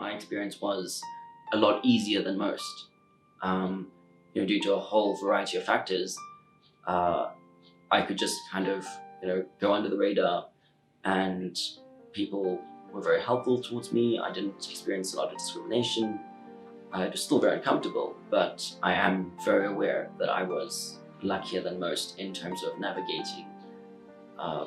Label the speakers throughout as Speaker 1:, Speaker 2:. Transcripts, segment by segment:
Speaker 1: My experience was a lot easier than most. Due to a whole variety of factors, I could just kind of, go under the radar, and people were very helpful towards me. I didn't experience a lot of discrimination. It was still very uncomfortable, but I am very aware that I was luckier than most in terms of navigating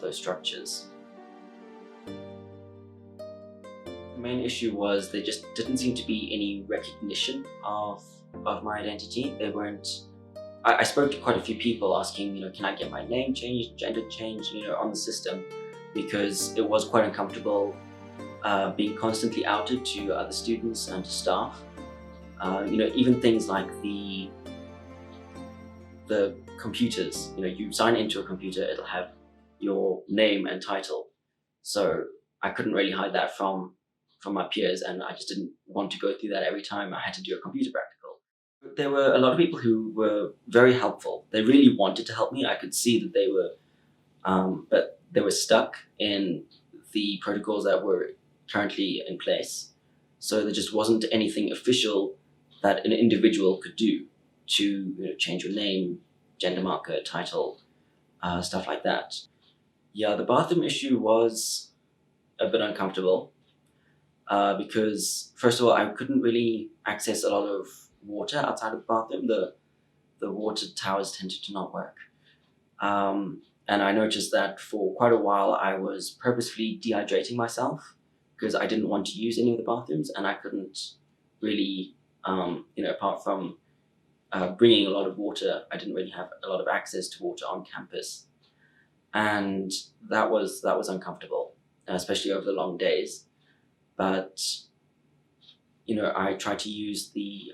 Speaker 1: those structures. The main issue was there just didn't seem to be any recognition of my identity. They weren't. I spoke to quite a few people asking, can I get my name changed, gender changed, on the system, because it was quite uncomfortable being constantly outed to other students and to staff. Even things like the computers. You sign into a computer, it'll have your name and title. So I couldn't really hide that from my peers, and I just didn't want to go through that every time I had to do a computer practical. There were a lot of people who were very helpful. They really wanted to help me. I could see that they were, but they were stuck in the protocols that were currently in place. So there just wasn't anything official that an individual could do to change your name, gender marker, title, stuff like that. Yeah, the bathroom issue was a bit uncomfortable because, first of all, I couldn't really access a lot of water outside of the bathroom. The water towers tended to not work. And I noticed that for quite a while I was purposefully dehydrating myself because I didn't want to use any of the bathrooms, and I couldn't really, apart from bringing a lot of water, I didn't really have a lot of access to water on campus. And that was uncomfortable, especially over the long days. But I tried to use the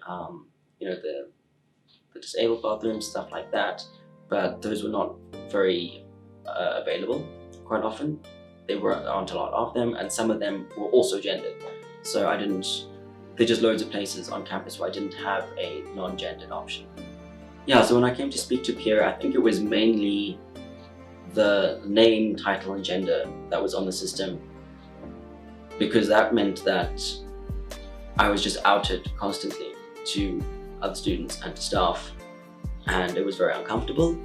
Speaker 1: disabled bathrooms, stuff like that, but those were not very available quite often. There aren't a lot of them, and some of them were also gendered. So there's just loads of places on campus where I didn't have a non-gendered option. Yeah, so when I came to speak to peer, I think it was mainly the name, title, and gender that was on the system, because that meant that I was just outed constantly to other students and to staff, and it was very uncomfortable.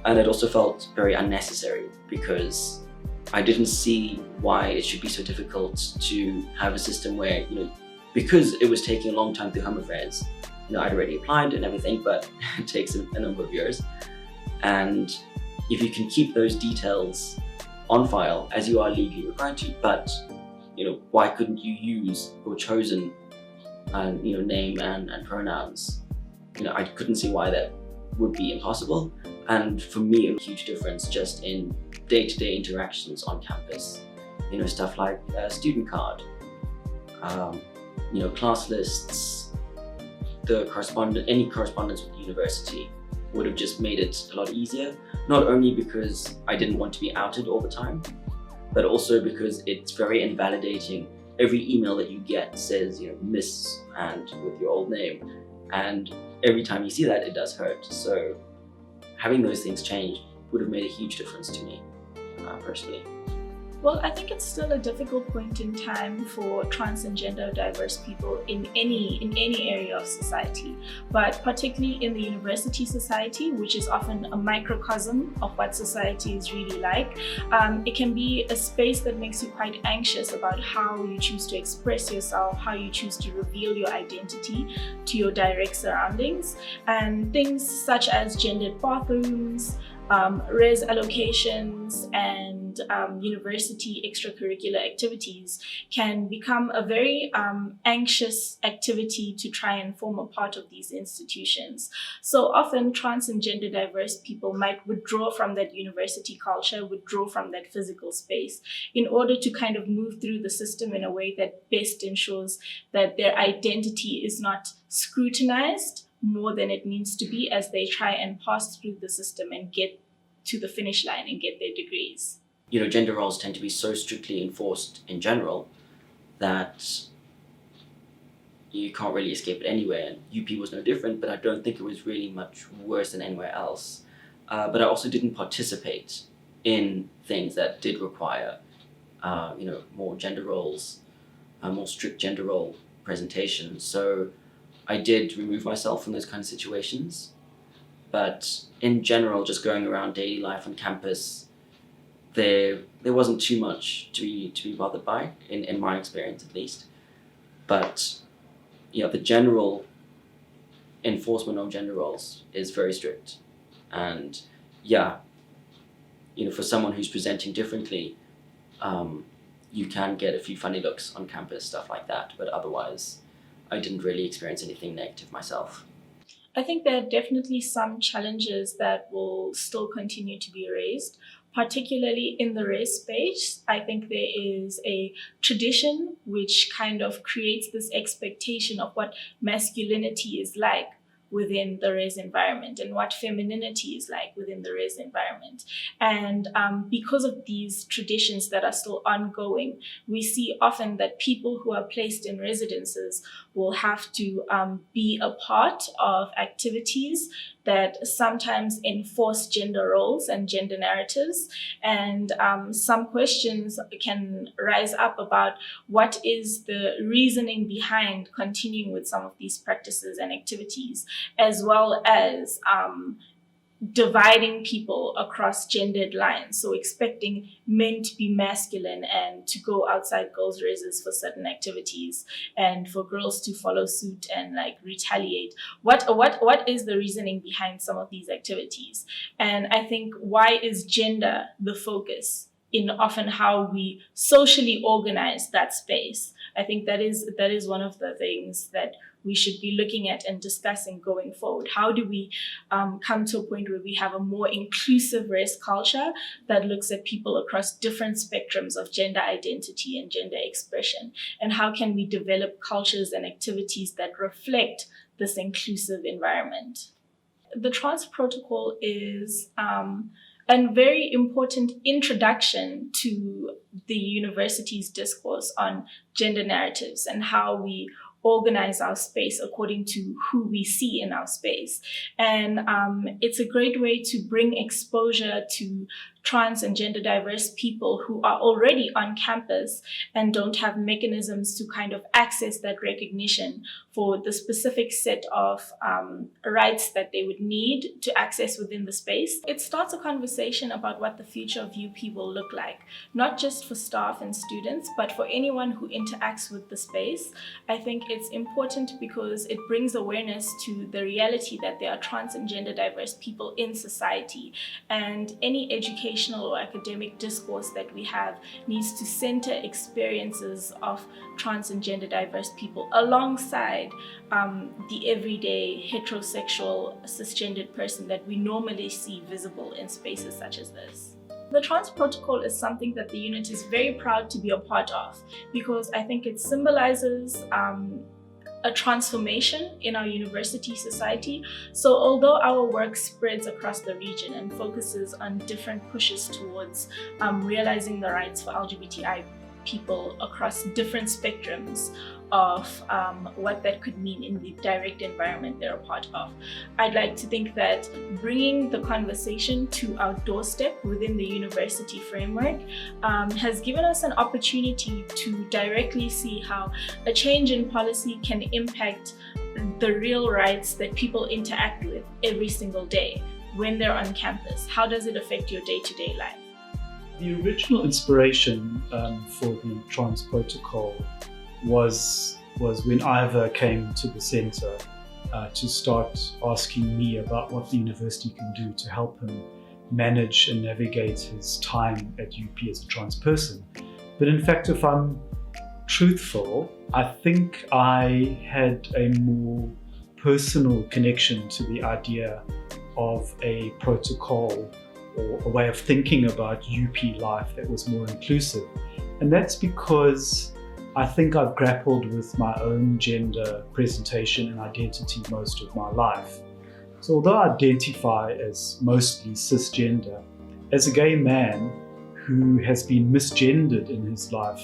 Speaker 1: And it also felt very unnecessary because I didn't see why it should be so difficult to have a system where, because it was taking a long time through Home Affairs, I'd already applied and everything, but it takes a number of years. And if you can keep those details on file, as you are legally required to, but why couldn't you use your chosen name and pronouns? I couldn't see why that would be impossible. And for me, a huge difference just in day-to-day interactions on campus. Stuff like student card, class lists, any correspondence with the university would have just made it a lot easier. Not only because I didn't want to be outed all the time, but also because it's very invalidating. Every email that you get says, Miss, and with your old name. And every time you see that, it does hurt. So having those things changed would have made a huge difference to me, personally.
Speaker 2: Well, I think it's still a difficult point in time for trans and gender diverse people in any area of society, but particularly in the university society, which is often a microcosm of what society is really like. It can be a space that makes you quite anxious about how you choose to express yourself, how you choose to reveal your identity to your direct surroundings, and things such as gendered bathrooms, res allocations, and university extracurricular activities can become a very anxious activity to try and form a part of these institutions. So often trans and gender diverse people might withdraw from that university culture, withdraw from that physical space in order to kind of move through the system in a way that best ensures that their identity is not scrutinized more than it needs to be as they try and pass through the system and get to the finish line and get their degrees.
Speaker 1: Gender roles tend to be so strictly enforced in general that you can't really escape it anywhere. And UP was no different, but I don't think it was really much worse than anywhere else. But I also didn't participate in things that did require, more gender roles. more strict gender role presentation. So I did remove myself from those kind of situations. But in general, just going around daily life on campus, there wasn't too much to be bothered by, in my experience at least. But the general enforcement of gender roles is very strict. And for someone who's presenting differently, you can get a few funny looks on campus, stuff like that. But otherwise, I didn't really experience anything negative myself.
Speaker 2: I think there are definitely some challenges that will still continue to be raised, particularly in the race space. I think there is a tradition which kind of creates this expectation of what masculinity is like within the res environment and what femininity is like within the res environment. And because of these traditions that are still ongoing, we see often that people who are placed in residences will have to be a part of activities that sometimes enforce gender roles and gender narratives. And some questions can rise up about what is the reasoning behind continuing with some of these practices and activities, as well as dividing people across gendered lines. So expecting men to be masculine and to go outside girls' races for certain activities, and for girls to follow suit and retaliate. What is the reasoning behind some of these activities? And I think, why is gender the focus in often how we socially organize that space? I think that is one of the things that we should be looking at and discussing going forward. How do we come to a point where we have a more inclusive race culture that looks at people across different spectrums of gender identity and gender expression? And how can we develop cultures and activities that reflect this inclusive environment? The trans protocol is a very important introduction to the university's discourse on gender narratives and how we organize our space according to who we see in our space. And it's a great way to bring exposure to trans and gender diverse people who are already on campus and don't have mechanisms to kind of access that recognition for the specific set of rights that they would need to access within the space. It starts a conversation about what the future of UP will look like, not just for staff and students, but for anyone who interacts with the space. I think it's important because it brings awareness to the reality that there are trans and gender diverse people in society, and any educational or academic discourse that we have needs to center experiences of trans and gender diverse people alongside the everyday heterosexual cisgendered person that we normally see visible in spaces such as this. The trans protocol is something that the unit is very proud to be a part of, because I think it symbolizes a transformation in our university society. So although our work spreads across the region and focuses on different pushes towards realizing the rights for LGBTI people across different spectrums of what that could mean in the direct environment they're a part of, I'd like to think that bringing the conversation to our doorstep within the university framework has given us an opportunity to directly see how a change in policy can impact the real rights that people interact with every single day when they're on campus. How does it affect your day-to-day life?
Speaker 3: The original inspiration for the trans protocol was when Ivor came to the centre to start asking me about what the university can do to help him manage and navigate his time at UP as a trans person. But in fact, if I'm truthful, I think I had a more personal connection to the idea of a protocol or a way of thinking about UP life that was more inclusive. And that's because I think I've grappled with my own gender presentation and identity most of my life. So although I identify as mostly cisgender, as a gay man who has been misgendered in his life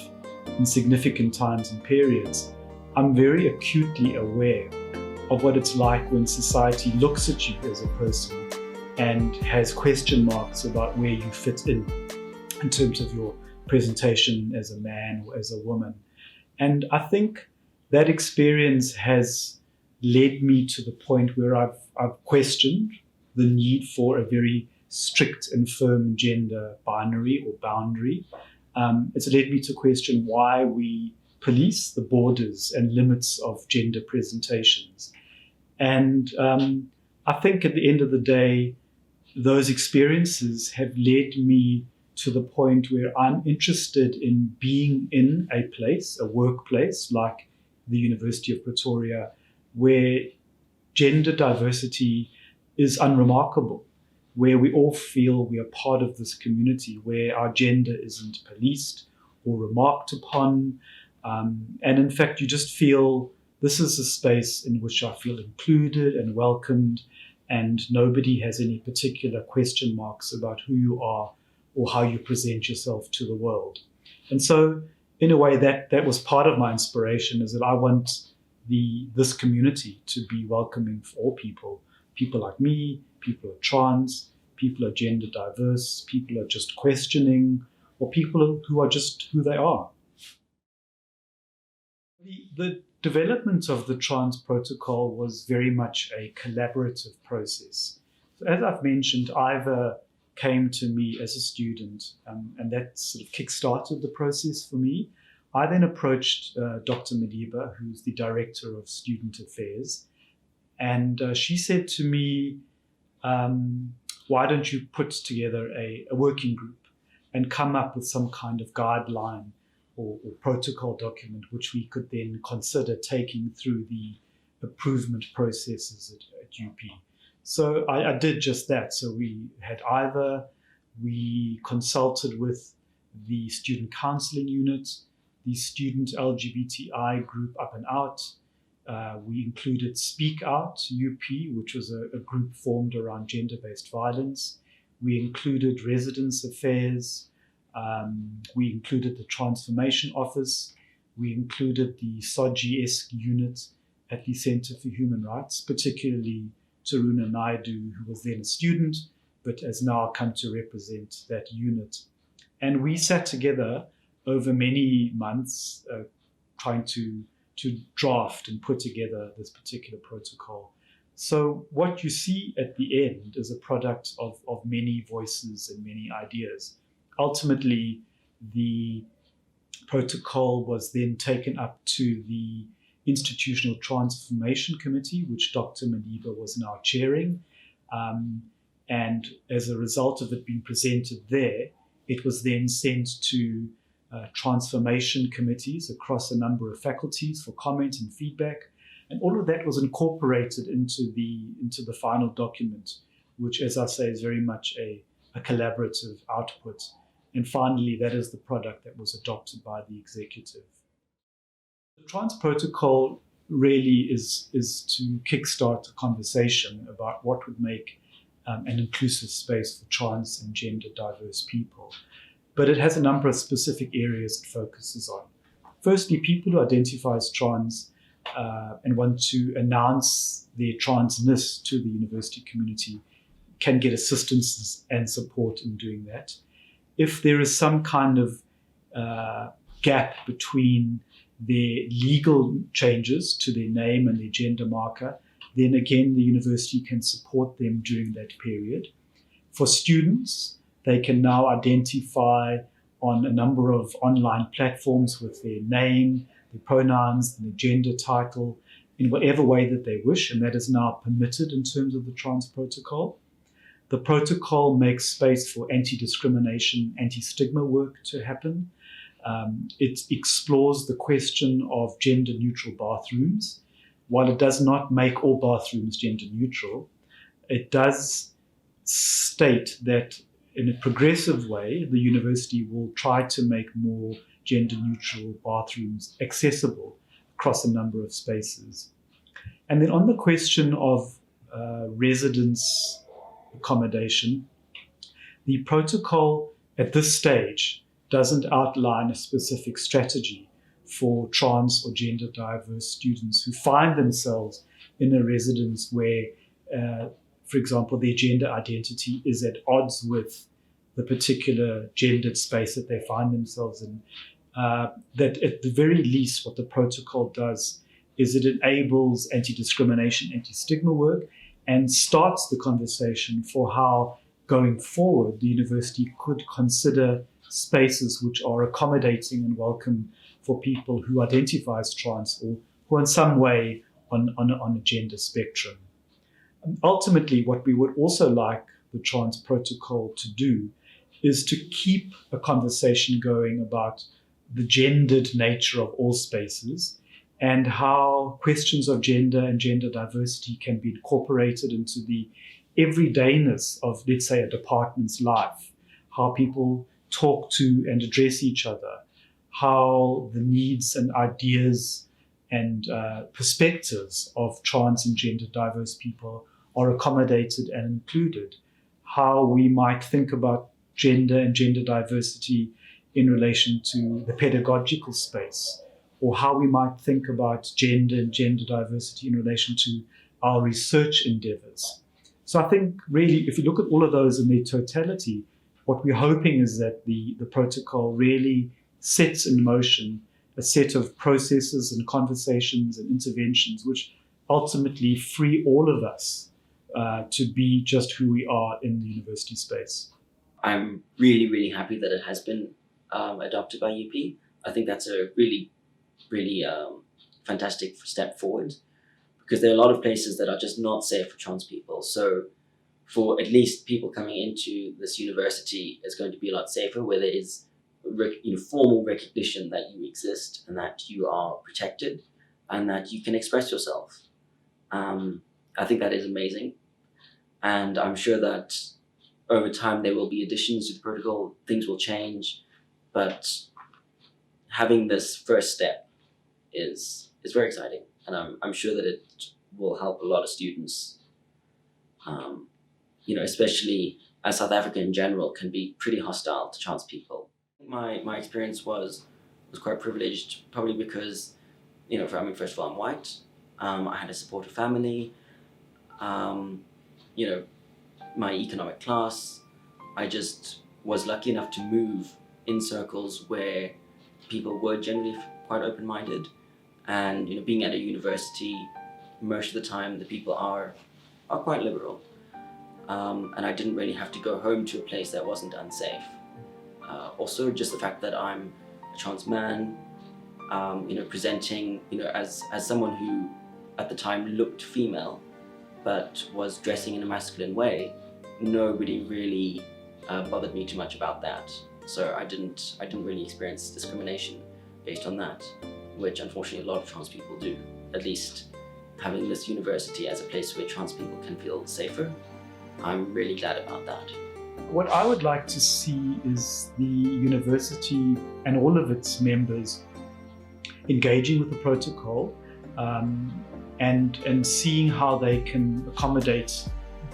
Speaker 3: in significant times and periods, I'm very acutely aware of what it's like when society looks at you as a person and has question marks about where you fit in terms of your presentation as a man or as a woman. And I think that experience has led me to the point where I've questioned the need for a very strict and firm gender binary or boundary. It's led me to question why we police the borders and limits of gender presentations. And I think at the end of the day, those experiences have led me to the point where I'm interested in being in a place, a workplace like the University of Pretoria, where gender diversity is unremarkable, where we all feel we are part of this community, where our gender isn't policed or remarked upon. And in fact, you just feel this is a space in which I feel included and welcomed, and nobody has any particular question marks about who you are or how you present yourself to the world. And so, in a way, that was part of my inspiration, is that I want this community to be welcoming for all people. People like me, people who are trans, people who are gender diverse, people who are just questioning, or people who are just who they are. The development of the trans protocol was very much a collaborative process. So as I've mentioned, Ivor came to me as a student, and that sort of kick-started the process for me. I then approached Dr. Madiba, who's the Director of Student Affairs, and she said to me, why don't you put together a working group and come up with some kind of guideline or protocol document which we could then consider taking through the approvement processes at UP. So I did just that. So we had we consulted with the Student Counselling Unit, the Student LGBTI group Up and Out. We included Speak Out UP, which was a group formed around gender-based violence. We included Residence Affairs. We included the Transformation Office. We included the SOGIESC unit at the Centre for Human Rights, particularly Taruna Naidu, who was then a student, but has now come to represent that unit. And we sat together over many months trying to draft and put together this particular protocol. So what you see at the end is a product of many voices and many ideas. Ultimately, the protocol was then taken up to the Institutional Transformation Committee, which Dr. Madiba was now chairing. And as a result of it being presented there, it was then sent to transformation committees across a number of faculties for comment and feedback. And all of that was incorporated into the final document, which, as I say, is very much a collaborative output. And finally, that is the product that was adopted by the executive. The trans protocol really is to kickstart a conversation about what would make an inclusive space for trans and gender diverse people. But it has a number of specific areas it focuses on. Firstly, people who identify as trans and want to announce their transness to the university community can get assistance and support in doing that. If there is some kind of gap between their legal changes to their name and their gender marker, then again, the university can support them during that period. For students, they can now identify on a number of online platforms with their name, their pronouns, their gender title, in whatever way that they wish, and that is now permitted in terms of the trans protocol. The protocol makes space for anti-discrimination, anti-stigma work to happen. It explores the question of gender-neutral bathrooms. While it does not make all bathrooms gender-neutral, it does state that in a progressive way, the university will try to make more gender-neutral bathrooms accessible across a number of spaces. And then on the question of residence accommodation, the protocol at this stage doesn't outline a specific strategy for trans or gender diverse students who find themselves in a residence where, for example, their gender identity is at odds with the particular gendered space that they find themselves in. that at the very least what the protocol does is it enables anti-discrimination, anti-stigma work and starts the conversation for how, going forward, the university could consider spaces which are accommodating and welcome for people who identify as trans or who are in some way on a gender spectrum. And ultimately, what we would also like the trans protocol to do is to keep a conversation going about the gendered nature of all spaces and how questions of gender and gender diversity can be incorporated into the everydayness of, let's say, a department's life, how people talk to and address each other, how the needs and ideas and perspectives of trans and gender diverse people are accommodated and included, how we might think about gender and gender diversity in relation to the pedagogical space, or how we might think about gender and gender diversity in relation to our research endeavors. So I think really, if you look at all of those in their totality, what we're hoping is that the protocol really sets in motion a set of processes and conversations and interventions which ultimately free all of us to be just who we are in the university space.
Speaker 1: I'm really, really happy that it has been adopted by UP. I think that's a really, really fantastic step forward, because there are a lot of places that are just not safe for trans people. So for at least people coming into this university, it's going to be a lot safer, where there is formal recognition that you exist and that you are protected and that you can express yourself. I think that is amazing. And I'm sure that over time there will be additions to the protocol, things will change, but having this first step is very exciting. And I'm sure that it will help a lot of students, especially as South Africa in general can be pretty hostile to trans people. My experience was quite privileged, probably because, first of all, I'm white. I had a supportive family. My economic class. I just was lucky enough to move in circles where people were generally quite open-minded. And being at a university, most of the time the people are quite liberal. And I didn't really have to go home to a place that wasn't unsafe. Also, just the fact that I'm a trans man, presenting, as someone who at the time looked female, but was dressing in a masculine way, nobody really bothered me too much about that. So I didn't really experience discrimination based on that, which unfortunately a lot of trans people do. At least having this university as a place where trans people can feel safer, I'm really glad about that.
Speaker 3: What I would like to see is the university and all of its members engaging with the protocol and seeing how they can accommodate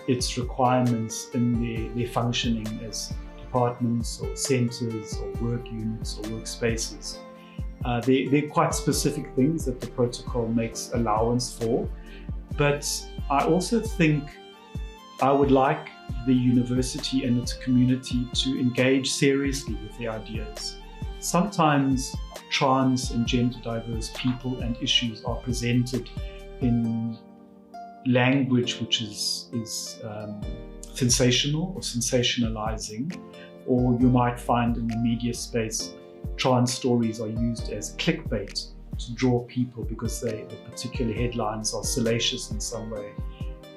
Speaker 3: its requirements in their functioning as departments or centres or work units or workspaces. They're quite specific things that the protocol makes allowance for, but I also think I would like the university and its community to engage seriously with the ideas. Sometimes trans and gender diverse people and issues are presented in language which is sensational or sensationalizing, or you might find in the media space trans stories are used as clickbait to draw people because the particular headlines are salacious in some way.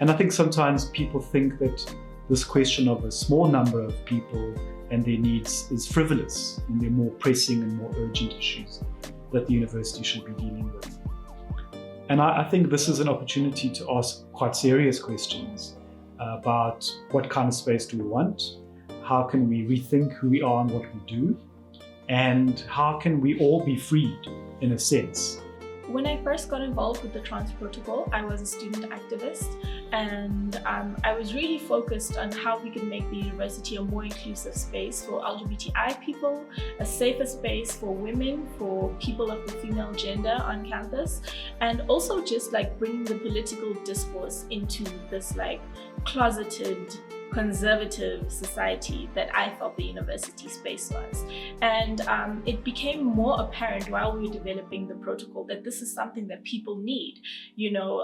Speaker 3: And I think sometimes people think that this question of a small number of people and their needs is frivolous, and they're more pressing and more urgent issues that the university should be dealing with. And I think this is an opportunity to ask quite serious questions about what kind of space do we want, how can we rethink who we are and what we do, and how can we all be freed in a sense.
Speaker 2: When I first got involved with the trans protocol, I was a student activist, and I was really focused on how we could make the university a more inclusive space for LGBTI people, a safer space for women, for people of the female gender on campus, and also just like bringing the political discourse into this like closeted conservative society that I felt the university space was. And it became more apparent while we were developing the protocol that this is something that people need.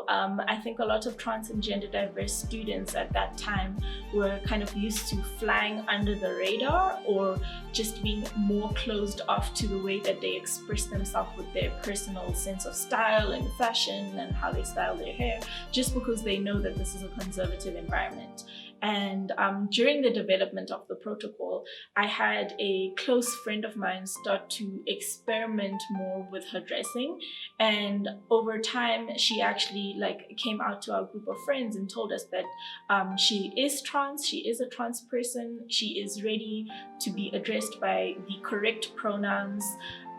Speaker 2: I think a lot of trans and gender diverse students at that time were kind of used to flying under the radar, or just being more closed off to the way that they express themselves with their personal sense of style and fashion and how they style their hair, just because they know that this is a conservative environment. And during the development of the protocol, I had a close friend of mine start to experiment more with her dressing. And over time, she actually came out to our group of friends and told us that she is trans, she is a trans person, she is ready to be addressed by the correct pronouns,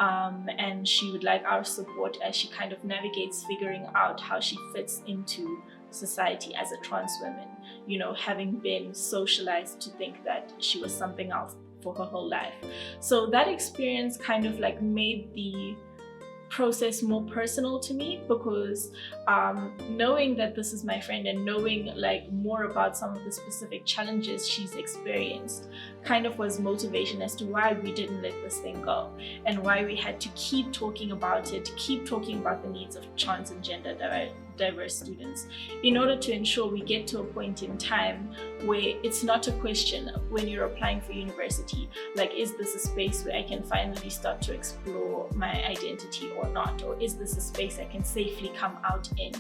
Speaker 2: and she would like our support as she kind of navigates figuring out how she fits into society as a trans woman, having been socialized to think that she was something else for her whole life. So that experience kind of made the process more personal to me, because knowing that this is my friend and knowing more about some of the specific challenges she's experienced kind of was motivation as to why we didn't let this thing go, and why we had to keep talking about it, keep talking about the needs of trans and gender diverse students, in order to ensure we get to a point in time where it's not a question when you're applying for university, is this a space where I can finally start to explore my identity or not, or is this a space I can safely come out in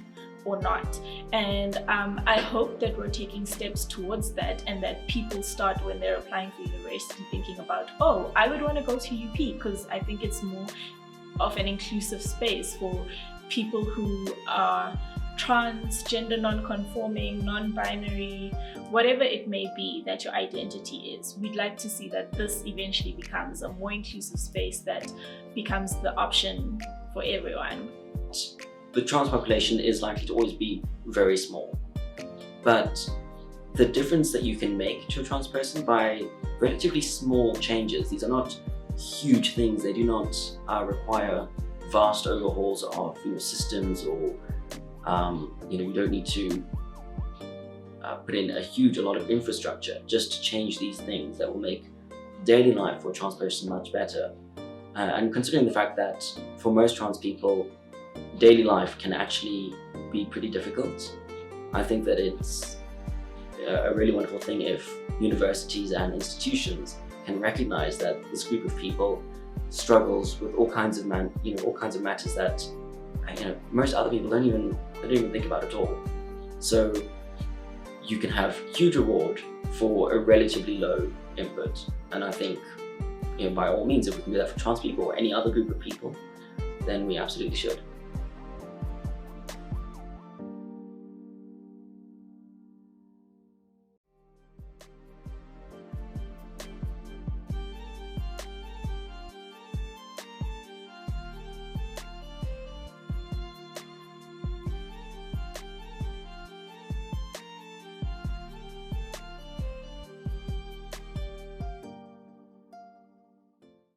Speaker 2: or not? And I hope that we're taking steps towards that, and that people start, when they're applying for university, thinking about, oh, I would want to go to UP because I think it's more of an inclusive space for people who are trans, gender non-conforming, non-binary, whatever it may be that your identity is. We'd like to see that this eventually becomes a more inclusive space that becomes the option for everyone.
Speaker 1: The trans population is likely to always be very small, but the difference that you can make to a trans person by relatively small changes, these are not huge things, they do not require vast overhauls of systems, or you don't need to put in a lot of infrastructure just to change these things that will make daily life for a trans person much better. And considering the fact that for most trans people, daily life can actually be pretty difficult, I think that it's a really wonderful thing if universities and institutions can recognize that this group of people struggles with all kinds of matters that most other people don't even think about at all. So you can have huge reward for a relatively low input, and I think by all means, if we can do that for trans people or any other group of people, then we absolutely should.